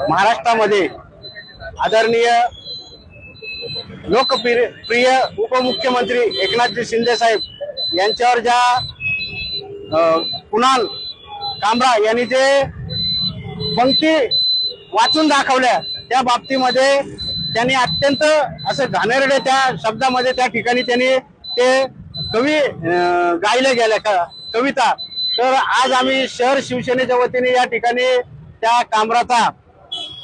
महाराष्ट्रामध्ये आदरणीय लोकप्रिय उपमुख्यमंत्री एकनाथजी शिंदे साहेब यांच्यावर ज्या कुणाल कामरा यांनी जे पंक्ती वाचून दाखवल्या त्या बाबतीमध्ये त्यांनी अत्यंत असं घाणेरडे त्या शब्दामध्ये त्या ठिकाणी त्यांनी ते कवी गायले गेल्या कविता। तर आज आम्ही शहर शिवसेनेच्या वतीने या ठिकाणी त्या कामराचा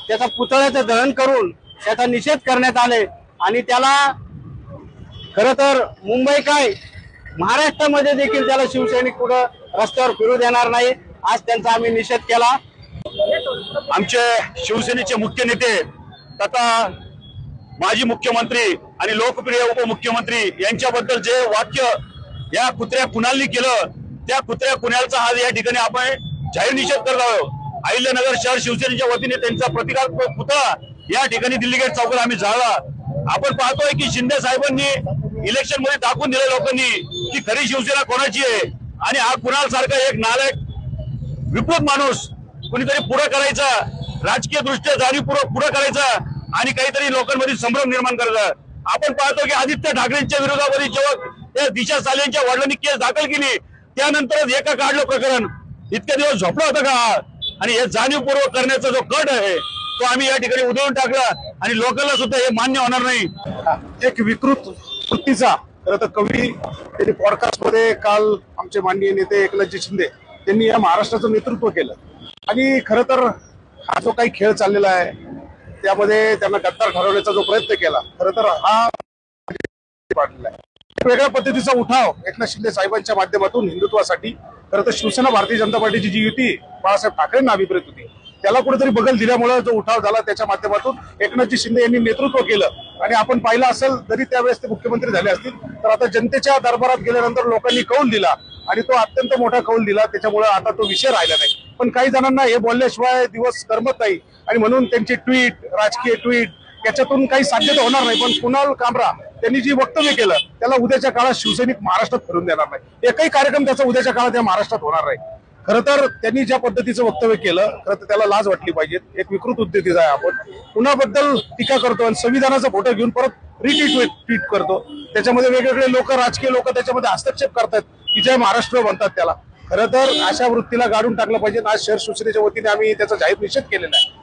त्याचा पुतळ्याचं दहन करून त्याचा निषेध करण्यात आले आणि त्याला खरं तर मुंबई काय महाराष्ट्रामध्ये देखील त्याला शिवसैनिक कुठं रस्त्यावर फिरू देणार नाही। आज त्यांचा आम्ही निषेध केला। आमचे शिवसेनेचे मुख्य नेते तथा माजी मुख्यमंत्री आणि लोकप्रिय उपमुख्यमंत्री यांच्याबद्दल जे वाक्य या कुत्र्या कुणालनी केलं त्या कुत्र्या कुणालचा आज या ठिकाणी आपण जाहीर निषेध करत आहोत। अहिल्यानगर शहर शिवसेनेच्या वतीने त्यांचा प्रतिकात्मक पुतळा या ठिकाणी दिल्ली गेट चौकात आम्ही जाळला। आपण पाहतोय की शिंदे साहेबांनी इलेक्शन मध्ये दाखवून दिल्या लोकांनी की खरी शिवसेना कोणाची आहे आणि हा कुणाल सारखा एक नालायक विकृत माणूस कुणीतरी पुढे करायचा, राजकीय दृष्ट्या जाणीवपूर्वक पुढे करायचा आणि काहीतरी लोकांमध्ये संभ्रम निर्माण करायचा। आपण पाहतो की आदित्य ठाकरेंच्या विरोधामध्ये जेव्हा त्या दिशा सालेंच्या वडिलांनी केस दाखल केली त्यानंतरच एका काढलं प्रकरण इतके दिवस झोपला होता का आणि हे जाणीवपूर्वक करण्याचा जो कट आहे तो आम्ही या ठिकाणी उधळून टाकला आणि लोकांना सुद्धा हे मान्य होणार नाही। एक विकृत वृत्तीचा खरं तर कवी त्यांनी पॉडकास्ट मध्ये काल आमचे माननीय नेते एकनाथजी शिंदे त्यांनी या महाराष्ट्राचं नेतृत्व केलं आणि खरं तर हा जो काही खेळ चाललेला आहे त्यामध्ये त्यांना गद्दार ठरवण्याचा जो प्रयत्न केला खरं तर हा वेगळ्या पद्धतीचा उठाव एकनाथ शिंदे साहेबांच्या माध्यमातून हिंदुत्वासाठी खरं तर शिवसेना भारतीय जनता पार्टीची जी युती बाळासाहेब ठाकरेंना अभिप्रेत होती त्याला कुठेतरी बगल दिल्यामुळे जो उठाव झाला त्याच्या माध्यमातून एकनाथजी शिंदे यांनी नेतृत्व केलं आणि आपण पाहिलं असेल जरी त्यावेळेस ते मुख्यमंत्री झाले असतील तर आता जनतेच्या दरबारात गेल्यानंतर लोकांनी कौल दिला आणि तो अत्यंत मोठा कौल दिला त्याच्यामुळे आता तो विषय राहिला नाही। पण काही जणांना हे बोलल्याशिवाय दिवस करमत नाही आणि म्हणून त्यांची ट्विट राजकीय ट्विट याच्यातून काही साध्यता होणार नाही। पण कुणाल कामरा त्यांनी जी वक्तव्य केलं त्याला उद्याच्या काळात शिवसैनिक महाराष्ट्रात फिरून देणार नाही। एकही कार्यक्रम त्याचा उद्याच्या काळात या महाराष्ट्रात होणार नाही। खरं तर त्यांनी ज्या पद्धतीचं वक्तव्य केलं खरं तर त्याला लाज वाटली पाहिजे। एक विकृत उद्देतीचा आहे आपण कुणाबद्दल टीका करतो आणि संविधानाचा फोटो घेऊन परत ट्विट करतो त्याच्यामध्ये वेगवेगळे लोक राजकीय लोक त्याच्यामध्ये हस्तक्षेप करतात की जय महाराष्ट्र म्हणतात त्याला। खरं तर अशा वृत्तीला गाडून टाकलं पाहिजे। आज शहर शिवसेनेच्या वतीने आम्ही त्याचा जाहीर निषेध केलेला आहे।